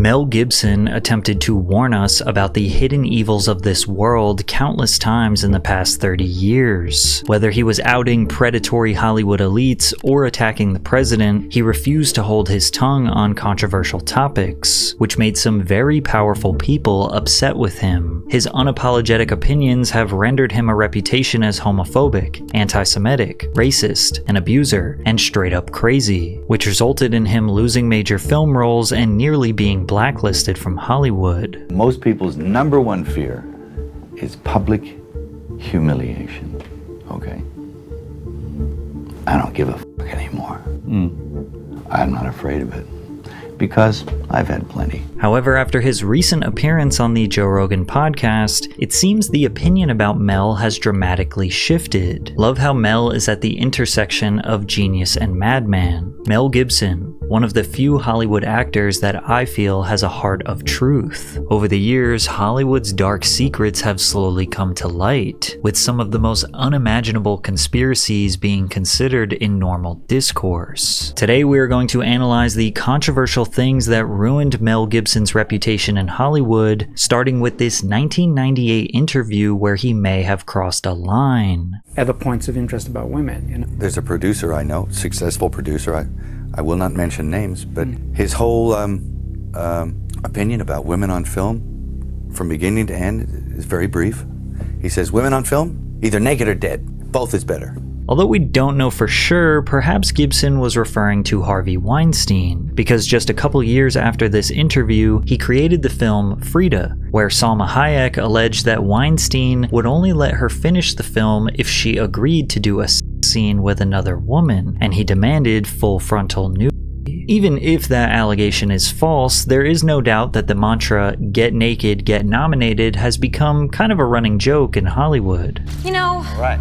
Mel Gibson attempted to warn us about the hidden evils of this world countless times in the past 30 years. Whether he was outing predatory Hollywood elites or attacking the president, he refused to hold his tongue on controversial topics, which made some very powerful people upset with him. His unapologetic opinions have rendered him a reputation as homophobic, anti-Semitic, racist, an abuser, and straight up crazy, which resulted in him losing major film roles and nearly being blacklisted from Hollywood. Most people's number one fear is public humiliation, okay? I don't give a fuck anymore. I'm not afraid of it, because I've had plenty. However, after his recent appearance on the Joe Rogan podcast, it seems the opinion about Mel has dramatically shifted. Love how Mel is at the intersection of genius and madman. Mel Gibson, one of the few Hollywood actors that I feel has a heart of truth. Over the years, Hollywood's dark secrets have slowly come to light, with some of the most unimaginable conspiracies being considered in normal discourse. Today we are going to analyze the controversial things that ruined Mel Gibson's reputation in Hollywood, starting with this 1998 interview where he may have crossed a line. Other points of interest about women, you know. There's a producer I know, successful producer, I will not mention names, but his whole opinion about women on film, from beginning to end, is very brief. He says, women on film, either naked or dead. Both is better. Although we don't know for sure, perhaps Gibson was referring to Harvey Weinstein, because just a couple years after this interview, he created the film Frida, where Salma Hayek alleged that Weinstein would only let her finish the film if she agreed to do a scene with another woman, and he demanded full frontal nudity. Even if that allegation is false, there is no doubt that the mantra, "get naked, get nominated," has become kind of a running joke in Hollywood. You know, Right.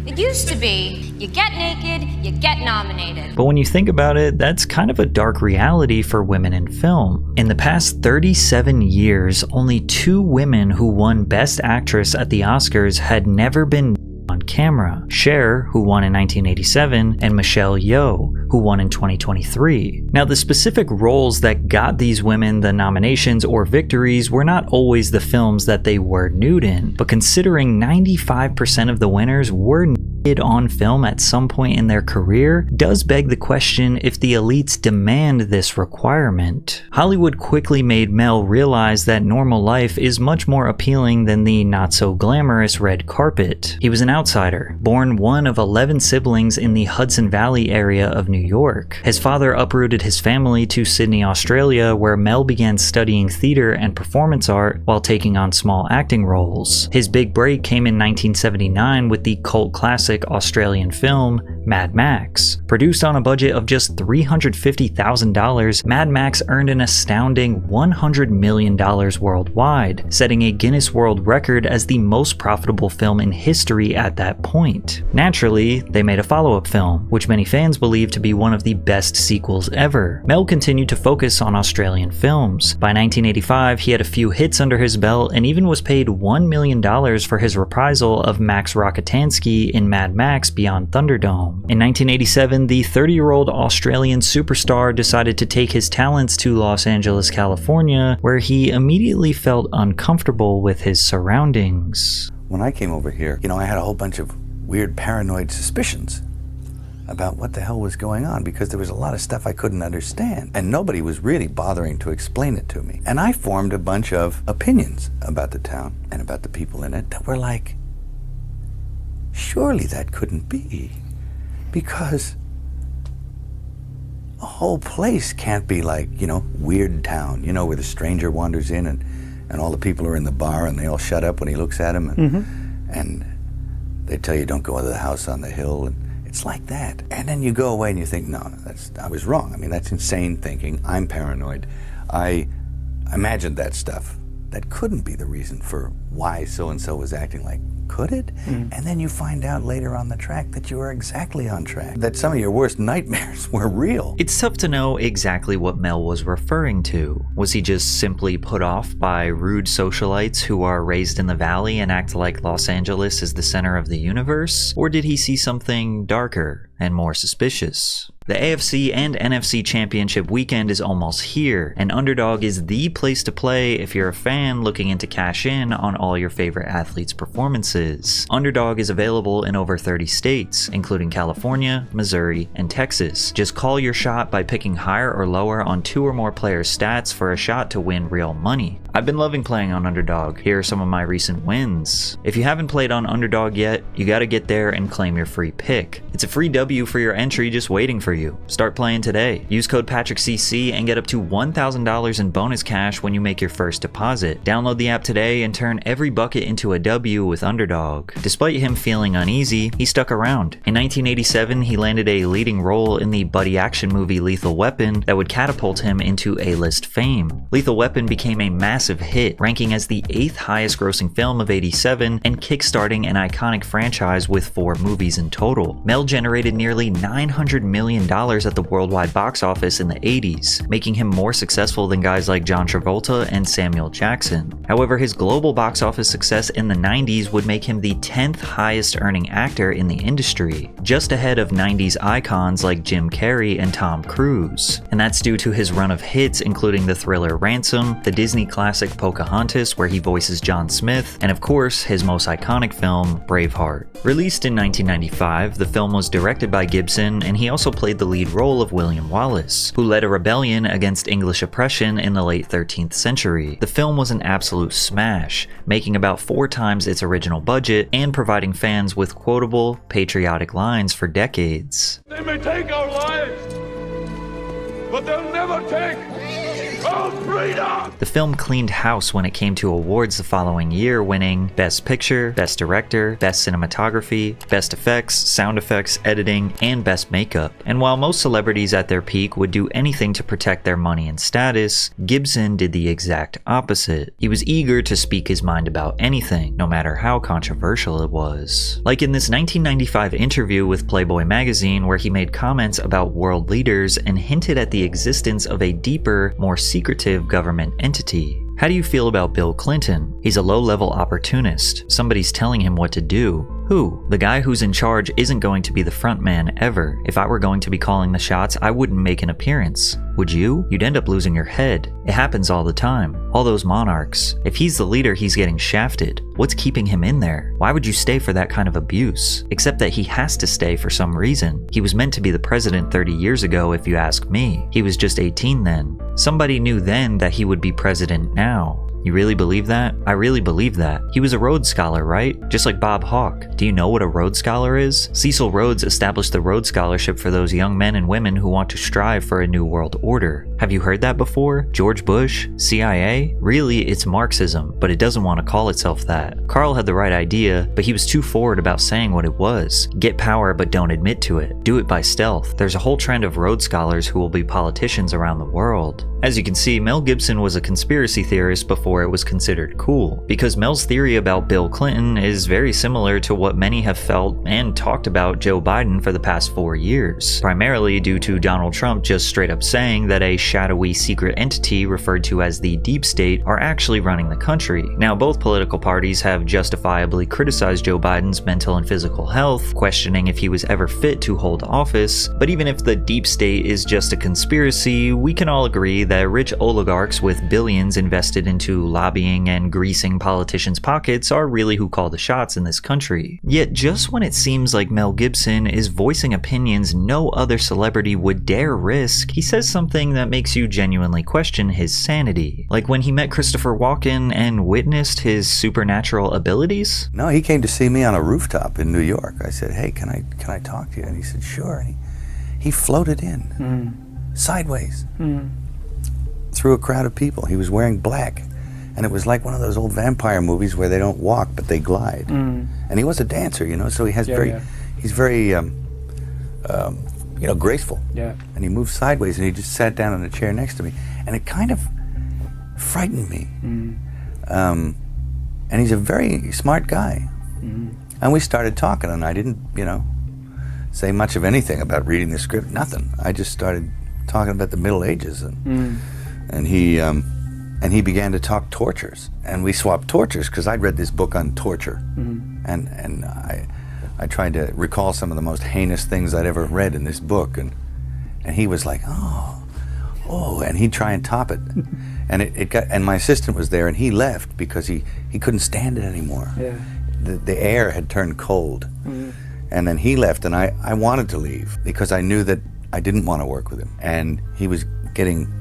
it used to be, you get naked, you get nominated. But when you think about it, that's kind of a dark reality for women in film. In the past 37 years, only 2 women who won Best Actress at the Oscars had never been on camera. Cher, who won in 1987, and Michelle Yeoh, who won in 2023. Now, the specific roles that got these women the nominations or victories were not always the films that they were nude in, but considering 95% of the winners were naked on film at some point in their career, does beg the question if the elites demand this requirement. Hollywood quickly made Mel realize that normal life is much more appealing than the not-so-glamorous red carpet. He was an outsider, born one of 11 siblings in the Hudson Valley area of New York. His father uprooted his family to Sydney, Australia, where Mel began studying theater and performance art while taking on small acting roles. His big break came in 1979 with the cult classic Australian film Mad Max. Produced on a budget of just $350,000, Mad Max earned an astounding $100 million worldwide, setting a Guinness World Record as the most profitable film in history at that point. Naturally, they made a follow-up film, which many fans believe to be one of the best sequels ever. Mel continued to focus on Australian films. By 1985, he had a few hits under his belt and even was paid $1 million for his reprisal of Max Rokitansky in Mad Max Beyond Thunderdome. In 1987, the 30-year-old Australian superstar decided to take his talents to Los Angeles, California, where he immediately felt uncomfortable with his surroundings. When I came over here, I had a whole bunch of weird paranoid suspicions about what the hell was going on, because there was a lot of stuff I couldn't understand, and nobody was really bothering to explain it to me. And I formed a bunch of opinions about the town and about the people in it that were like, surely that couldn't be, because a whole place can't be like, Weird Town, where the stranger wanders in and all the people are in the bar and they all shut up when he looks at them, and they tell you don't go into the house on the hill, and it's like that. And then you go away and you think, no, I was wrong. I mean, that's insane thinking. I'm paranoid. I imagined that stuff. That couldn't be the reason for why so-and-so was acting like. Could it? And then you find out later on the track that you were exactly on track, that some of your worst nightmares were real. It's tough to know exactly what Mel was referring to. Was he just simply put off by rude socialites who are raised in the valley and act like Los Angeles is the center of the universe? Or did he see something darker and more suspicious? The AFC and NFC Championship weekend is almost here, and Underdog is the place to play if you're a fan looking to cash in on all your favorite athletes' performances. Underdog is available in over 30 states, including California, Missouri, and Texas. Just call your shot by picking higher or lower on 2 or more players' stats for a shot to win real money. I've been loving playing on Underdog. Here are some of my recent wins. If you haven't played on Underdog yet, you gotta get there and claim your free pick. It's a free W for your entry just waiting for you. Start playing today. Use code PatrickCC and get up to $1,000 in bonus cash when you make your first deposit. Download the app today and turn every bucket into a W with Underdog. Despite him feeling uneasy, he stuck around. In 1987, he landed a leading role in the buddy action movie Lethal Weapon that would catapult him into A-list fame. Lethal Weapon became a massive hit, ranking as the 8th highest grossing film of '87 and kickstarting an iconic franchise with 4 movies in total. Mel generated nearly $900 million at the worldwide box office in the 80s, making him more successful than guys like John Travolta and Samuel Jackson. However, his global box office success in the 90s would make him the 10th highest earning actor in the industry, just ahead of 90s icons like Jim Carrey and Tom Cruise. And that's due to his run of hits including the thriller Ransom, the Disney classic Pocahontas where he voices John Smith, and of course his most iconic film, Braveheart. Released in 1995, the film was directed by Gibson, and he also played the lead role of William Wallace, who led a rebellion against English oppression in the late 13th century. The film was an absolute smash, making about 4 times its original budget and providing fans with quotable, patriotic lines for decades. They may take our lives, but they'll never take our freedom! The film cleaned house when it came to awards the following year, winning Best Picture, Best Director, Best Cinematography, Best Effects, Sound Effects, Editing, and Best Makeup. And while most celebrities at their peak would do anything to protect their money and status, Gibson did the exact opposite. He was eager to speak his mind about anything, no matter how controversial it was. Like in this 1995 interview with Playboy magazine where he made comments about world leaders and hinted at the existence of a deeper, more secretive government entity. How do you feel about Bill Clinton? He's a low-level opportunist. Somebody's telling him what to do. Who? The guy who's in charge isn't going to be the front man ever. If I were going to be calling the shots, I wouldn't make an appearance. Would you? You'd end up losing your head. It happens all the time. All those monarchs. If he's the leader, he's getting shafted. What's keeping him in there? Why would you stay for that kind of abuse? Except that he has to stay for some reason. He was meant to be the president 30 years ago if you ask me. He was just 18 then. Somebody knew then that he would be president now. You really believe that? I really believe that. He was a Rhodes Scholar, right? Just like Bob Hawke. Do you know what a Rhodes Scholar is? Cecil Rhodes established the Rhodes Scholarship for those young men and women who want to strive for a new world order. Have you heard that before? George Bush? CIA? Really, it's Marxism, but it doesn't want to call itself that. Carl had the right idea, but he was too forward about saying what it was. Get power, but don't admit to it. Do it by stealth. There's a whole trend of Rhodes Scholars who will be politicians around the world. As you can see, Mel Gibson was a conspiracy theorist before it was considered cool, because Mel's theory about Bill Clinton is very similar to what many have felt and talked about Joe Biden for the past 4 years, primarily due to Donald Trump just straight up saying that a shadowy secret entity referred to as the deep state are actually running the country. Now, both political parties have justifiably criticized Joe Biden's mental and physical health, questioning if he was ever fit to hold office, but even if the deep state is just a conspiracy, we can all agree that rich oligarchs with billions invested into lobbying and greasing politicians' pockets are really who call the shots in this country. Yet just when it seems like Mel Gibson is voicing opinions no other celebrity would dare risk, he says something that makes you genuinely question his sanity. Like when he met Christopher Walken and witnessed his supernatural abilities? No, he came to see me on a rooftop in New York. I said, "Hey, can I talk to you?" And he said, "Sure." And he floated in, sideways, through a crowd of people. He was wearing black. And it was like one of those old vampire movies where they don't walk, but they glide. And he was a dancer, you know, so he has he's very, graceful. Yeah. And he moved sideways, and he just sat down in a chair next to me. And it kind of frightened me. And he's a very smart guy. And we started talking, and I didn't, say much of anything about reading the script, nothing. I just started talking about the Middle Ages, and he began to talk tortures, and we swapped tortures because I'd read this book on torture, and I tried to recall some of the most heinous things I'd ever read in this book, and And he was like, and he'd try and top it. And my assistant was there, and he left because he couldn't stand it anymore. Yeah. The air had turned cold. And then he left, and I wanted to leave because I knew that I didn't want to work with him. And he was getting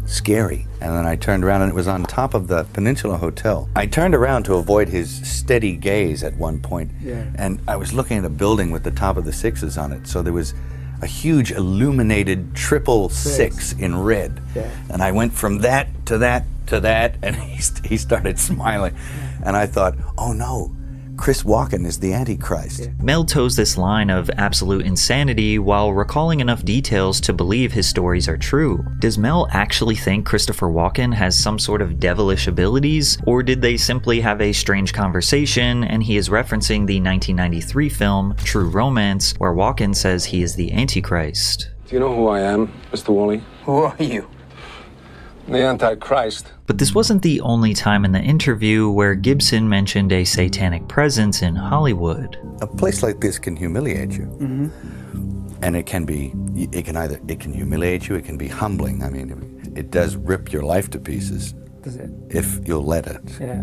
scary. And then I turned around, and it was on top of the Peninsula Hotel. I turned around to avoid his steady gaze at one point. Yeah. And I was looking at a building with the top of the sixes on it. So there was a huge illuminated 666 in red. Yeah. And I went from that to that to that, and he started smiling. And I thought, oh no, Chris Walken is the Antichrist. Yeah. Mel toes this line of absolute insanity while recalling enough details to believe his stories are true. Does Mel actually think Christopher Walken has some sort of devilish abilities, or did they simply have a strange conversation and he is referencing the 1993 film True Romance, where Walken says he is the Antichrist? Do you know who I am, Mr. Wally? Who are you? The Antichrist. But this wasn't the only time in the interview where Gibson mentioned a satanic presence in Hollywood. A place like this can humiliate you. And it can humiliate you, it can be humbling. I mean, it does rip your life to pieces. Does it? If you'll let it. Yeah.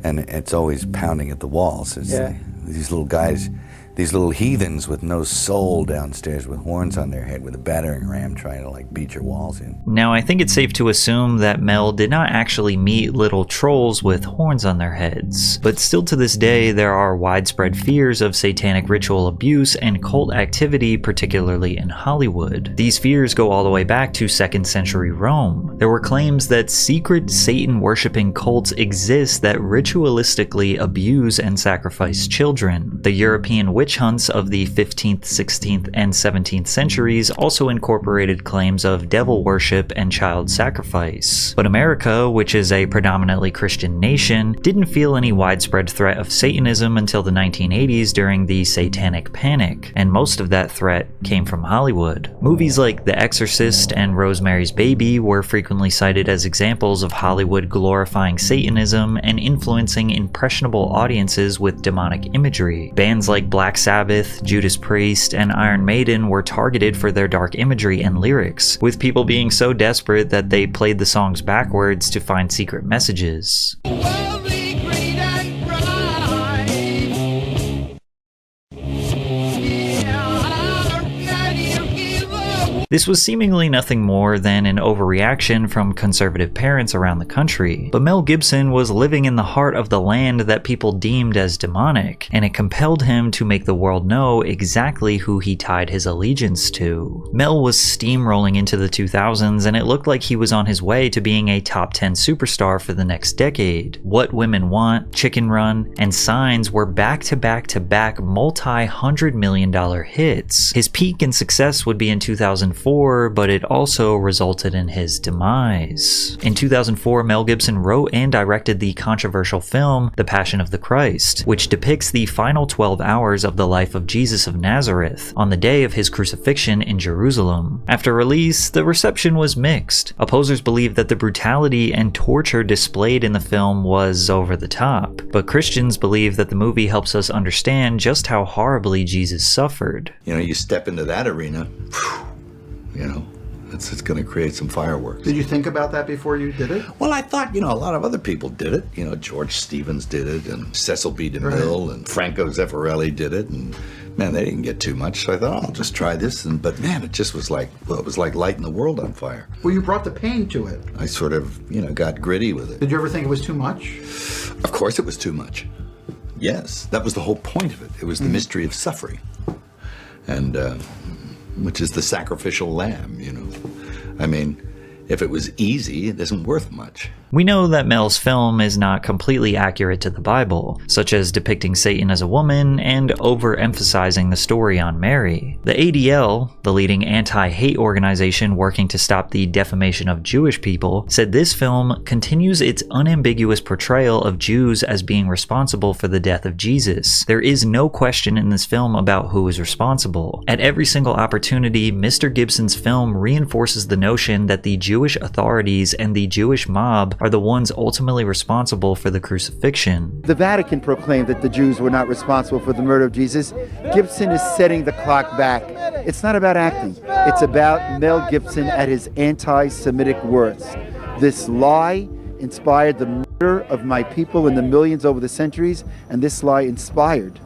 And it's always pounding at the walls. It's these little guys, these little heathens with no soul downstairs with horns on their head with a battering ram trying to like beat your walls in. Now, I think it's safe to assume that Mel did not actually meet little trolls with horns on their heads, but still to this day there are widespread fears of satanic ritual abuse and cult activity, particularly in Hollywood. These fears go all the way back to 2nd century Rome. There were claims that secret Satan-worshipping cults exist that ritualistically abuse and sacrifice children. The European witch hunts of the 15th, 16th, and 17th centuries also incorporated claims of devil worship and child sacrifice. But America, which is a predominantly Christian nation, didn't feel any widespread threat of Satanism until the 1980s during the Satanic Panic, and most of that threat came from Hollywood. Movies like The Exorcist and Rosemary's Baby were frequently cited as examples of Hollywood glorifying Satanism and influencing impressionable audiences with demonic imagery. Bands like Black Sabbath, Judas Priest, and Iron Maiden were targeted for their dark imagery and lyrics, with people being so desperate that they played the songs backwards to find secret messages. This was seemingly nothing more than an overreaction from conservative parents around the country, but Mel Gibson was living in the heart of the land that people deemed as demonic, and it compelled him to make the world know exactly who he tied his allegiance to. Mel was steamrolling into the 2000s, and it looked like he was on his way to being a top 10 superstar for the next decade. What Women Want, Chicken Run, and Signs were back-to-back-to-back multi-$100 million hits. His peak in success would be in 2004, but it also resulted in his demise. In 2004, Mel Gibson wrote and directed the controversial film The Passion of the Christ, which depicts the final 12 hours of the life of Jesus of Nazareth on the day of his crucifixion in Jerusalem. After release, the reception was mixed. Opposers believed that the brutality and torture displayed in the film was over the top, but Christians believe that the movie helps us understand just how horribly Jesus suffered. You know, you step into that arena, you know, it's going to create some fireworks. Did you think about that before you did it? Well, I thought, you know, a lot of other people did it. You know, George Stevens did it, and Cecil B. DeMille, and Franco Zeffirelli did it, and man, they didn't get too much. So I thought, I'll just try this, but man, it just was like, well, it was like lighting the world on fire. Well, you brought the pain to it. I sort of, you know, got gritty with it. Did you ever think it was too much? Of course it was too much. Yes, that was the whole point of it. It was the mystery of suffering, and which is the sacrificial lamb, you know. I mean, if it was easy, it isn't worth much. We know that Mel's film is not completely accurate to the Bible, such as depicting Satan as a woman and overemphasizing the story on Mary. The ADL, the leading anti-hate organization working to stop the defamation of Jewish people, said this film continues its unambiguous portrayal of Jews as being responsible for the death of Jesus. There is no question in this film about who is responsible. At every single opportunity, Mr. Gibson's film reinforces the notion that the Jewish authorities and the Jewish mob are the ones ultimately responsible for the crucifixion. The Vatican proclaimed that the Jews were not responsible for the murder of Jesus. Gibson is setting the clock back It's not about acting. It's about Mel Gibson at his anti-Semitic worst. This lie inspired the murder of my people and the millions over the centuries, and this lie inspired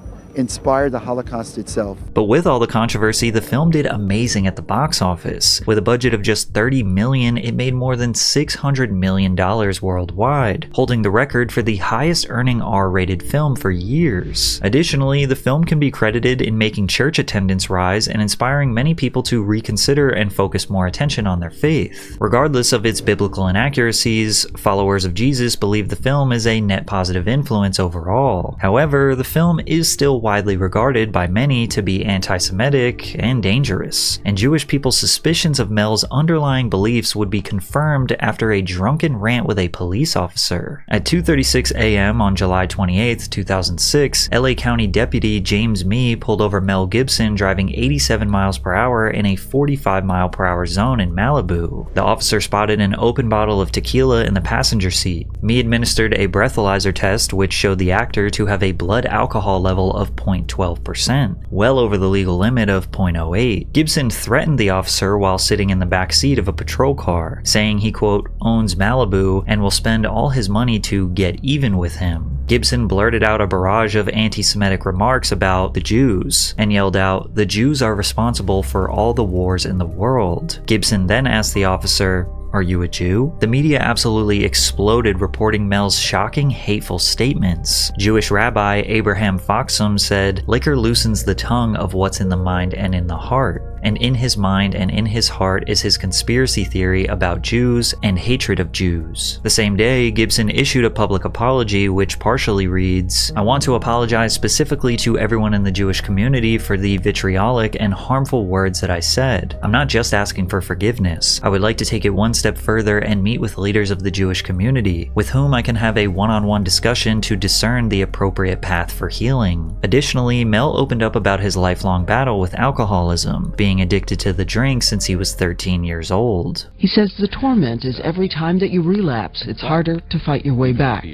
the Holocaust itself. But with all the controversy, the film did amazing at the box office. With a budget of just $30 million, it made more than $600 million worldwide, holding the record for the highest earning R-rated film for years. Additionally, the film can be credited in making church attendance rise and inspiring many people to reconsider and focus more attention on their faith. Regardless of its biblical inaccuracies, followers of Jesus believe the film is a net positive influence overall. However, the film is still widely regarded by many to be anti-Semitic and dangerous, and Jewish people's suspicions of Mel's underlying beliefs would be confirmed after a drunken rant with a police officer. At 2:36 a.m. on July 28, 2006, LA County Deputy James Mee pulled over Mel Gibson driving 87 miles per hour in a 45 mile per hour zone in Malibu. The officer spotted an open bottle of tequila in the passenger seat. Mee administered a breathalyzer test which showed the actor to have a blood alcohol level of 0.12%, well over the legal limit of 0.08. Gibson threatened the officer while sitting in the back seat of a patrol car, saying he, quote, owns Malibu and will spend all his money to get even with him. Gibson blurted out a barrage of anti-Semitic remarks about the Jews and yelled out, "The Jews are responsible for all the wars in the world." Gibson then asked the officer, "Are you a Jew?" The media absolutely exploded reporting Mel's shocking, hateful statements. Jewish rabbi Abraham Foxam said, "Liquor loosens the tongue of what's in the mind and in the heart. And in his mind and in his heart is his conspiracy theory about Jews and hatred of Jews." The same day, Gibson issued a public apology which partially reads, "I want to apologize specifically to everyone in the Jewish community for the vitriolic and harmful words that I said. I'm not just asking for forgiveness. I would like to take it one step further and meet with leaders of the Jewish community, with whom I can have a one-on-one discussion to discern the appropriate path for healing." Additionally, Mel opened up about his lifelong battle with alcoholism, being addicted to the drink since he was 13 years old. He says the torment is every time that you relapse, it's harder to fight your way back.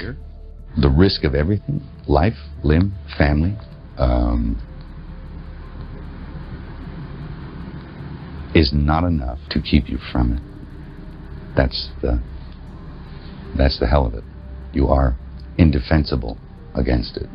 The risk of everything, life, limb, family, is not enough to keep you from it. That's the hell of it. You are indefensible against it.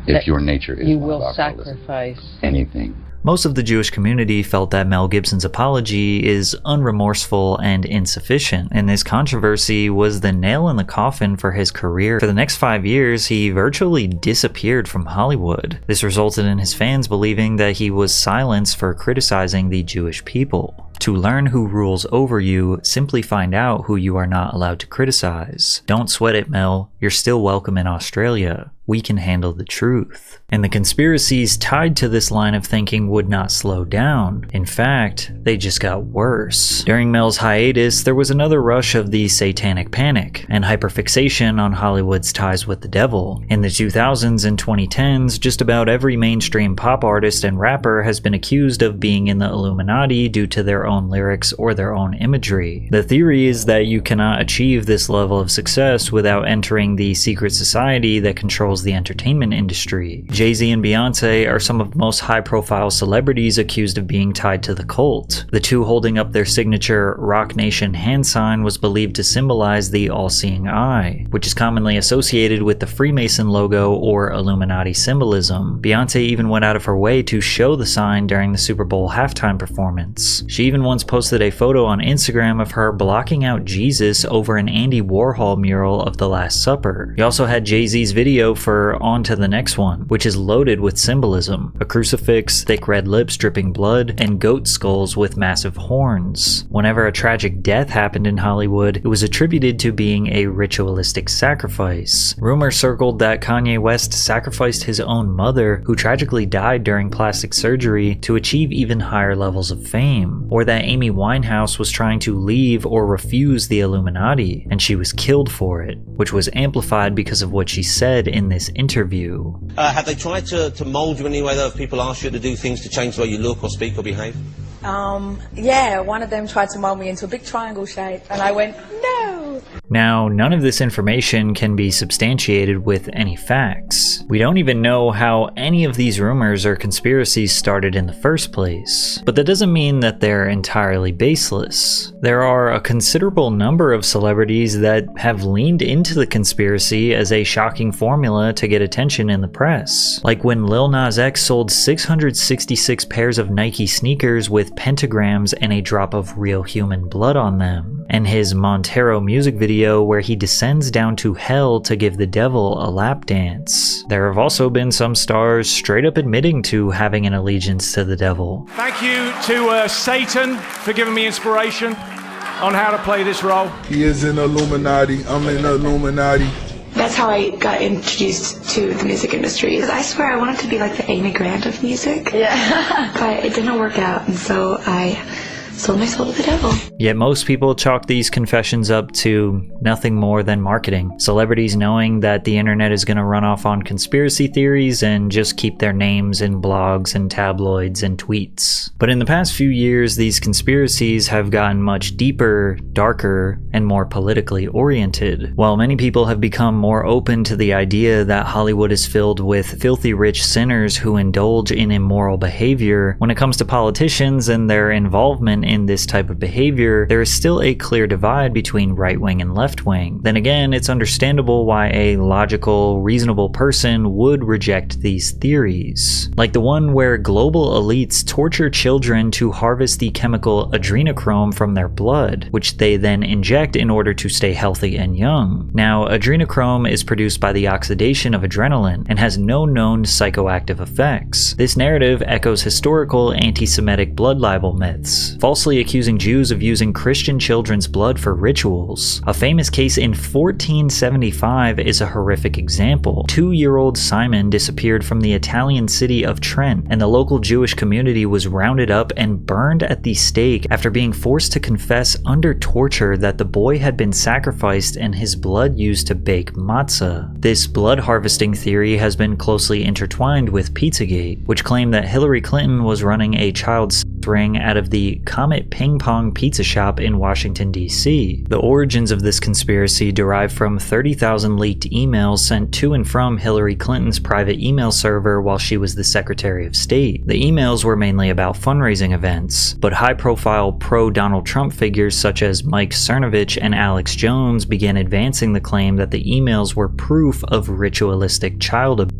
If your nature is you one will of alcoholism, sacrifice anything. Most of the Jewish community felt that Mel Gibson's apology is unremorseful and insufficient, and this controversy was the nail in the coffin for his career. For the next 5 years, he virtually disappeared from Hollywood. This resulted in his fans believing that he was silenced for criticizing the Jewish people. To learn who rules over you, simply find out who you are not allowed to criticize. Don't sweat it, Mel. You're still welcome in Australia. We can handle the truth. And the conspiracies tied to this line of thinking would not slow down. In fact, they just got worse. During Mel's hiatus, there was another rush of the satanic panic and hyperfixation on Hollywood's ties with the devil. In the 2000s and 2010s, just about every mainstream pop artist and rapper has been accused of being in the Illuminati due to their own lyrics or their own imagery. The theory is that you cannot achieve this level of success without entering the secret society that controls the entertainment industry. Jay-Z and Beyonce are some of the most high-profile celebrities accused of being tied to the cult. The two holding up their signature Rock Nation hand sign was believed to symbolize the all-seeing eye, which is commonly associated with the Freemason logo or Illuminati symbolism. Beyonce even went out of her way to show the sign during the Super Bowl halftime performance. She even once posted a photo on Instagram of her blocking out Jesus over an Andy Warhol mural of the Last Supper. You also had Jay-Z's video for On to the Next One, which is loaded with symbolism: a crucifix, thick red lips dripping blood, and goat skulls with massive horns. Whenever a tragic death happened in Hollywood, it was attributed to being a ritualistic sacrifice. Rumors circled that Kanye West sacrificed his own mother, who tragically died during plastic surgery, to achieve even higher levels of fame, or that Amy Winehouse was trying to leave or refuse the Illuminati, and she was killed for it, which was amplified because of what she said in this interview. Have they tried to mould you in any way, though, if people ask you to do things to change the way you look or speak or behave? Yeah, one of them tried to mold me into a big triangle shape, and I went, no! Now, none of this information can be substantiated with any facts. We don't even know how any of these rumors or conspiracies started in the first place, but that doesn't mean that they're entirely baseless. There are a considerable number of celebrities that have leaned into the conspiracy as a shocking formula to get attention in the press. Like when Lil Nas X sold 666 pairs of Nike sneakers with pentagrams and a drop of real human blood on them, and his Montero music video where he descends down to hell to give the devil a lap dance. There have also been some stars straight up admitting to having an allegiance to the devil. Thank you to Satan for giving me inspiration on how to play this role. He is in Illuminati. I'm in Illuminati. That's how I got introduced to the music industry. I swear I wanted to be like the Amy Grant of music. Yeah. But it didn't work out, and so I sold my soul to the devil. Yet most people chalk these confessions up to nothing more than marketing. Celebrities knowing that the internet is going to run off on conspiracy theories and just keep their names in blogs and tabloids and tweets. But in the past few years, these conspiracies have gotten much deeper, darker, and more politically oriented. While many people have become more open to the idea that Hollywood is filled with filthy rich sinners who indulge in immoral behavior, when it comes to politicians and their involvement in this type of behavior, there is still a clear divide between right-wing and left-wing. Then again, it's understandable why a logical, reasonable person would reject these theories. Like the one where global elites torture children to harvest the chemical adrenochrome from their blood, which they then inject in order to stay healthy and young. Now, adrenochrome is produced by the oxidation of adrenaline and has no known psychoactive effects. This narrative echoes historical anti-Semitic blood libel myths, falsely accusing Jews of using Christian children's blood for rituals. A famous case in 1475 is a horrific example. 2-year-old Simon disappeared from the Italian city of Trent, and the local Jewish community was rounded up and burned at the stake after being forced to confess under torture that the boy had been sacrificed and his blood used to bake matzah. This blood harvesting theory has been closely intertwined with Pizzagate, which claimed that Hillary Clinton was running a child ring out of the Comet Ping Pong Pizza Shop in Washington, D.C. The origins of this conspiracy derive from 30,000 leaked emails sent to and from Hillary Clinton's private email server while she was the Secretary of State. The emails were mainly about fundraising events, but high-profile pro-Donald Trump figures such as Mike Cernovich and Alex Jones began advancing the claim that the emails were proof of ritualistic child abuse.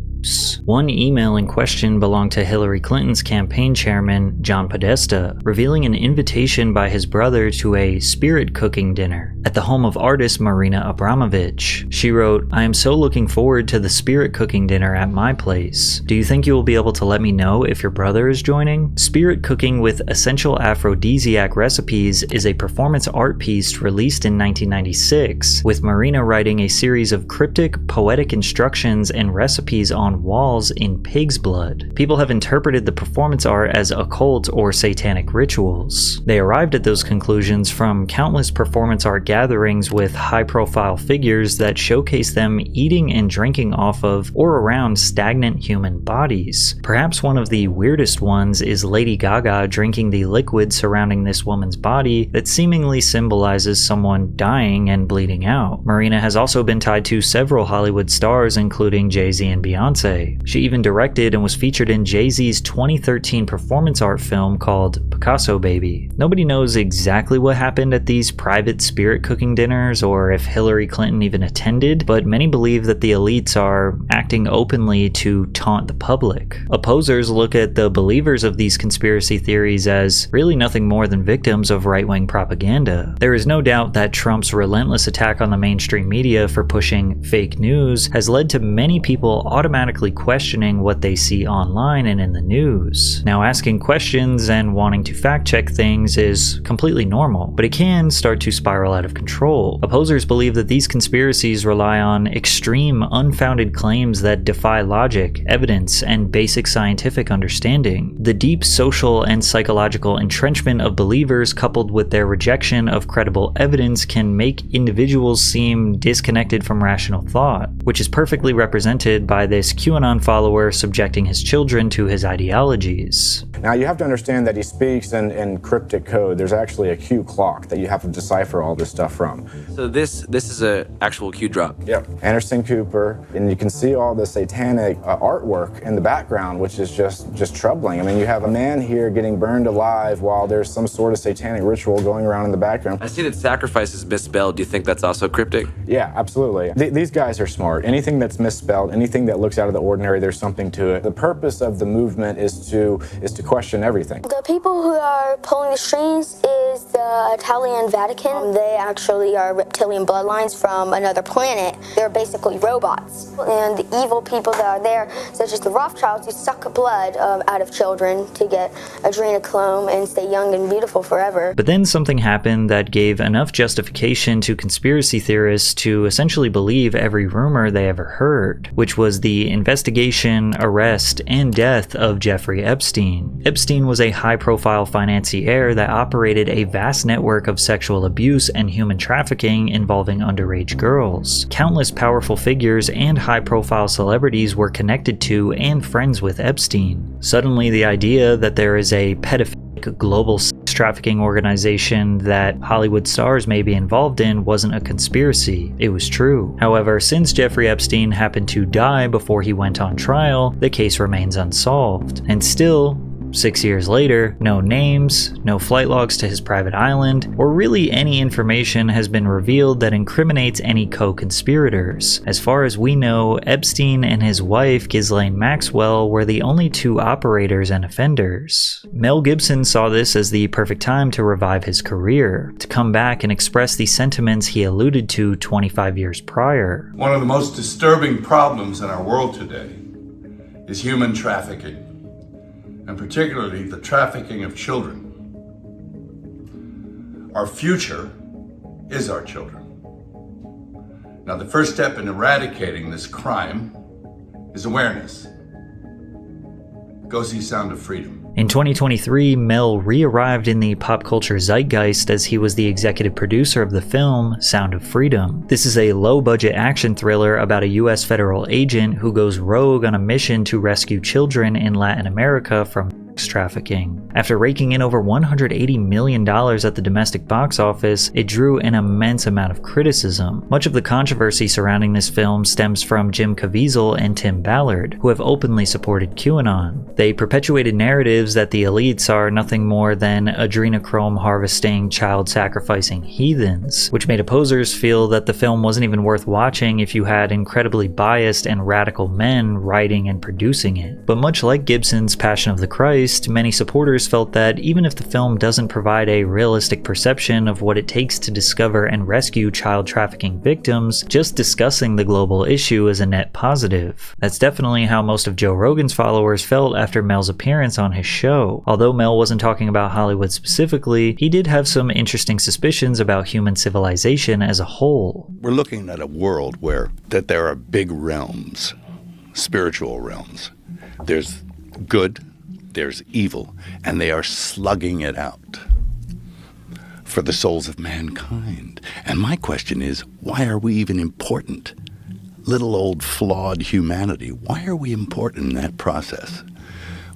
One email in question belonged to Hillary Clinton's campaign chairman, John Podesta, revealing an invitation by his brother to a spirit cooking dinner at the home of artist Marina Abramovich. She wrote, "I am so looking forward to the spirit cooking dinner at my place. Do you think you will be able to let me know if your brother is joining?" Spirit cooking with essential aphrodisiac recipes is a performance art piece released in 1996, with Marina writing a series of cryptic, poetic instructions and recipes on walls in pig's blood. People have interpreted the performance art as occult or satanic rituals. They arrived at those conclusions from countless performance art gatherings with high-profile figures that showcase them eating and drinking off of or around stagnant human bodies. Perhaps one of the weirdest ones is Lady Gaga drinking the liquid surrounding this woman's body that seemingly symbolizes someone dying and bleeding out. Marina has also been tied to several Hollywood stars, including Jay-Z and Beyonce. She even directed and was featured in Jay-Z's 2013 performance art film called Picasso Baby. Nobody knows exactly what happened at these private spirit cooking dinners or if Hillary Clinton even attended, but many believe that the elites are acting openly to taunt the public. Opposers look at the believers of these conspiracy theories as really nothing more than victims of right-wing propaganda. There is no doubt that Trump's relentless attack on the mainstream media for pushing fake news has led to many people automatically questioning what they see online and in the news. Now, asking questions and wanting to fact-check things is completely normal, but it can start to spiral out of control. Opposers believe that these conspiracies rely on extreme, unfounded claims that defy logic, evidence, and basic scientific understanding. The deep social and psychological entrenchment of believers coupled with their rejection of credible evidence can make individuals seem disconnected from rational thought, which is perfectly represented by this QAnon follower subjecting his children to his ideologies. Now you have to understand that he speaks in cryptic code. There's actually a Q clock that you have to decipher all this stuff from. So this is a actual Q drop. Yep. Anderson Cooper, and you can see all the satanic artwork in the background, which is just troubling. I mean, you have a man here getting burned alive while there's some sort of satanic ritual going around in the background. I see that sacrifice is misspelled. Do you think that's also cryptic? Yeah, absolutely. These guys are smart. Anything that's misspelled, anything that looks out of the ordinary, there's something to it. The purpose of the movement is to question everything. The people who are pulling the strings is the Italian Vatican. They actually are reptilian bloodlines from another planet. They're basically robots. And the evil people that are there, such as the Rothschilds, who suck blood out of children to get adrenochrome and stay young and beautiful forever. But then something happened that gave enough justification to conspiracy theorists to essentially believe every rumor they ever heard, which was the investigation, arrest, and death of Jeffrey Epstein. Epstein was a high-profile financier that operated a vast network of sexual abuse and human trafficking involving underage girls. Countless powerful figures and high-profile celebrities were connected to and friends with Epstein. Suddenly, the idea that there is a pedophilic global sex trafficking organization that Hollywood stars may be involved in wasn't a conspiracy, it was true. However, since Jeffrey Epstein happened to die before he went on trial, the case remains unsolved. And still, 6 years later, no names, no flight logs to his private island, or really any information has been revealed that incriminates any co-conspirators. As far as we know, Epstein and his wife, Ghislaine Maxwell, were the only two operators and offenders. Mel Gibson saw this as the perfect time to revive his career, to come back and express the sentiments he alluded to 25 years prior. One of the most disturbing problems in our world today is human trafficking, and particularly the trafficking of children. Our future is our children. Now, the first step in eradicating this crime is awareness. Go see Sound of Freedom. In 2023, Mel re-arrived in the pop culture zeitgeist as he was the executive producer of the film Sound of Freedom. This is a low-budget action thriller about a US federal agent who goes rogue on a mission to rescue children in Latin America from sex trafficking. After raking in over $180 million at the domestic box office, it drew an immense amount of criticism. Much of the controversy surrounding this film stems from Jim Caviezel and Tim Ballard, who have openly supported QAnon. They perpetuated narratives that the elites are nothing more than adrenochrome harvesting, child sacrificing heathens, which made opposers feel that the film wasn't even worth watching if you had incredibly biased and radical men writing and producing it. But much like Gibson's Passion of the Christ, many supporters felt that even if the film doesn't provide a realistic perception of what it takes to discover and rescue child trafficking victims, just discussing the global issue is a net positive. That's definitely how most of Joe Rogan's followers felt after Mel's appearance on his show. Although Mel wasn't talking about Hollywood specifically, he did have some interesting suspicions about human civilization as a whole. We're looking at a world where there are big realms, spiritual realms. There's good, there's evil, and they are slugging it out for the souls of mankind. And my question is, why are we even important? Little old flawed humanity, why are we important in that process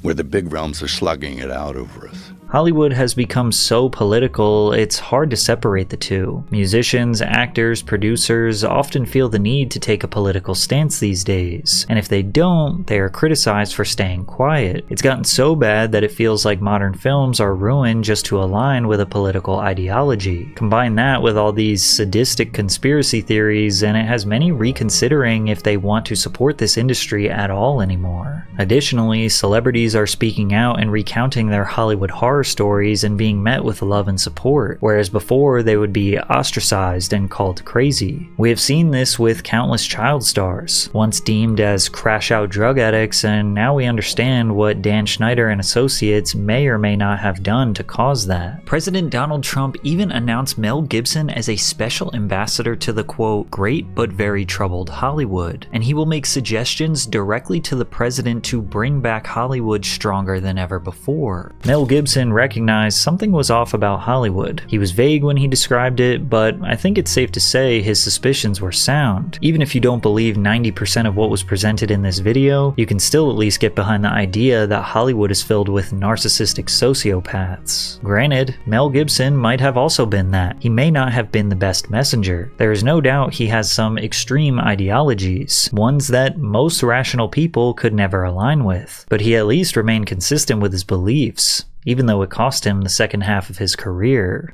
where the big realms are slugging it out over us? Hollywood has become so political, it's hard to separate the two. Musicians, actors, producers often feel the need to take a political stance these days, and if they don't, they are criticized for staying quiet. It's gotten so bad that it feels like modern films are ruined just to align with a political ideology. Combine that with all these sadistic conspiracy theories, and it has many reconsidering if they want to support this industry at all anymore. Additionally, celebrities are speaking out and recounting their Hollywood horror stories and being met with love and support, whereas before they would be ostracized and called crazy. We have seen this with countless child stars, once deemed as crash-out drug addicts, and now we understand what Dan Schneider and associates may or may not have done to cause that. President Donald Trump even announced Mel Gibson as a special ambassador to the quote, great but very troubled Hollywood, and he will make suggestions directly to the president to bring back Hollywood stronger than ever before. Mel Gibson Gibson recognized something was off about Hollywood. He was vague when he described it, but I think it's safe to say his suspicions were sound. Even if you don't believe 90% of what was presented in this video, you can still at least get behind the idea that Hollywood is filled with narcissistic sociopaths. Granted, Mel Gibson might have also been that. He may not have been the best messenger. There is no doubt he has some extreme ideologies, ones that most rational people could never align with, but he at least remained consistent with his beliefs, even though it cost him the second half of his career.